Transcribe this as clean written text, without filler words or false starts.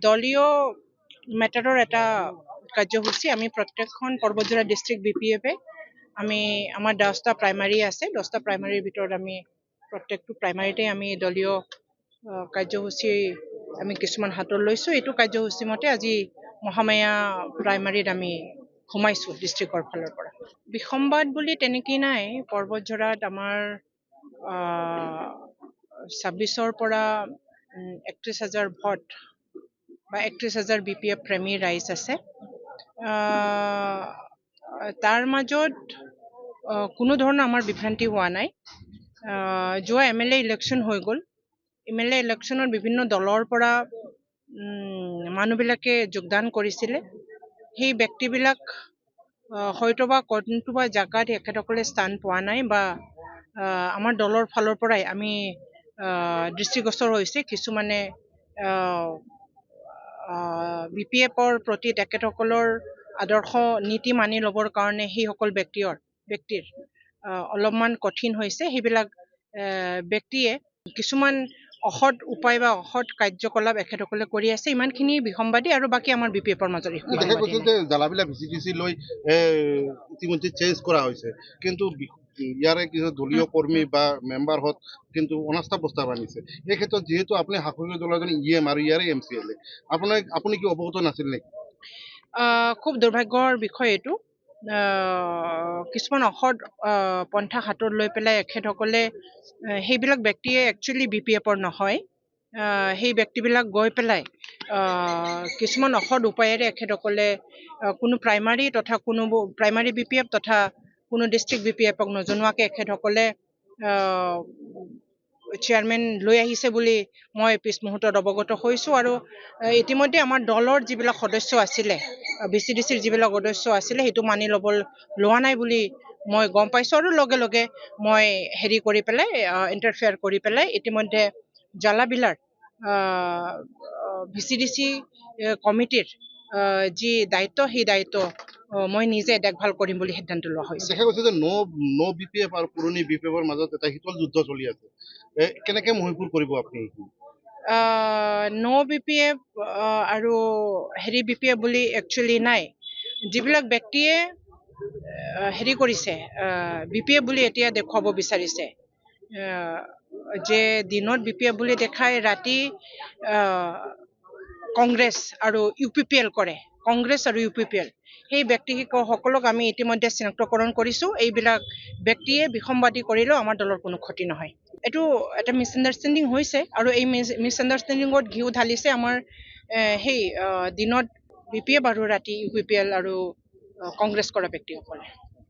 দলীয় মেটাৰৰ এটা কাৰ্যসূচী আমি প্ৰত্যেকখন পৰ্বতজোৰা ডিষ্ট্ৰিক্ট BPF আমি আমাৰ 10টা প্ৰাইমাৰী আছে 10টা প্ৰাইমাৰীৰ ভিতৰত আমি প্ৰত্যেকটো প্ৰাইমাৰীতে আমি দলীয় কাৰ্যসূচী আমি কিছুমান হাতত লৈছোঁ এইটো কাৰ্যসূচী মতে আজি মহামায়া প্ৰাইমাৰীত আমি সোমাইছোঁ ডিষ্ট্ৰিক্টৰ ফালৰ পৰা বিসম্বাদ বুলি তেনেকৈ নাই পৰ্বতজোৰাত আমাৰ 26ৰ পৰা 31,000 ভোট বা 31,000 BPF প্ৰেমী ৰাইজ আছে তাৰ মাজত কোনো ধৰণৰ আমাৰ বিভ্ৰান্তি হোৱা নাই যোৱা MLA ইলেকশ্যন হৈ গ'ল MLA ইলেকশ্যনত বিভিন্ন দলৰ পৰা মানুহবিলাকে যোগদান কৰিছিলে সেই ব্যক্তিবিলাক হয়তোবা কোনটোবা জাগাত একেসকলে স্থান পোৱা নাই বা আমাৰ দলৰ ফালৰ পৰাই আমি দৃষ্টিগোচৰ হৈছে কিছুমানে BPFৰ প্ৰতি তেখেতসকলৰ আদৰ্শ নীতি মানি ল'বৰ কাৰণে সেইসকল ব্যক্তিৰ অলপমান কঠিন হৈছে সেইবিলাক ব্যক্তিয়ে কিছুমান অসৎ উপায় বা অসৎ কাৰ্যকলাপ এখেতসকলে কৰি আছে ইমানখিনি বিসম্বাদী আৰু বাকী আমাৰ BPFৰ মাজত জালাবিলা VCDC লৈ ইতিমধ্যে চেঞ্জ কৰা হৈছে কিন্তু ইয়াৰে কিছু দলীয় কৰ্মী বা মেম্বাৰহঁত কিন্তু অনাস্থা প্ৰস্তাৱ আনিছে এই ক্ষেত্ৰত যেহেতু আপুনি শাসকীয় দলৰ এজন EM আৰু ইয়াৰে MCLA আপুনি কি অৱগত নাছিল নেকি খুব দুৰ্ভাগ্যৰ বিষয় এইটো কিছুমান অসৎ পন্থা হাতত লৈ পেলাই এখেতসকলে সেইবিলাক ব্যক্তিয়ে একচুৱেলি BPFৰ নহয় সেই ব্যক্তিবিলাক গৈ পেলাই কিছুমান অসৎ উপায়েৰে এখেতসকলে কোনো প্ৰাইমাৰী তথা কোনো প্ৰাইমাৰী BPF তথা কোনো ডিষ্ট্ৰিক্ট BPFক নজনোৱাকৈ এখেতসকলে চেয়াৰমেন লৈ আহিছে বুলি মই পিছ মুহূৰ্তত অৱগত হৈছোঁ আৰু ইতিমধ্যে আমাৰ দলৰ যিবিলাক সদস্য আছিলে VCDCৰ যিবিলাক সদস্য আছিলে সেইটো মানি লোৱা নাই বুলি মই গম পাইছোঁ আৰু লগে লগে মই কৰি পেলাই ইণ্টাৰফেয়াৰ কৰি পেলাই ইতিমধ্যে জালাবিলাৰ VCDC কমিটিৰ যি দায়িত্ব সেই দায়িত্ব মই নিজে দেখভাল কৰিম বুলি সিদ্ধান্ত লোৱা হৈছে দেখা গৈছে যে no BPF আৰু পুৰণি BPFৰ মাজত এটা শীতল যুদ্ধ চলি আছে কেনেকৈ মহীশূৰ কৰিব আপুনি no BPF আৰু BPF বুলি একচুৱেলি নাই যিবিলাক ব্যক্তিয়ে কৰিছে BPF বুলি এতিয়া দেখুৱাব বিচাৰিছে যে দিনত BPF বুলি দেখাই ৰাতি কংগ্ৰেছ আৰু UPPL কৰে কংগ্ৰেছ আৰু UPPL সেই ব্যক্তিসকলক আমি ইতিমধ্যে চিনাক্তকৰণ কৰিছোঁ এইবিলাক ব্যক্তিয়ে বিসম্বাদী কৰিলেও আমাৰ দলৰ কোনো ক্ষতি নহয় এইটো এটা মিছআণ্ডাৰষ্টেণ্ডিং হৈছে আৰু এই মিছআণ্ডাৰষ্টেণ্ডিঙত ঘিউ ঢালিছে আমাৰ সেই দিনত BPF আৰু ৰাতি UPPL আৰু কংগ্ৰেছ কৰা ব্যক্তিসকলে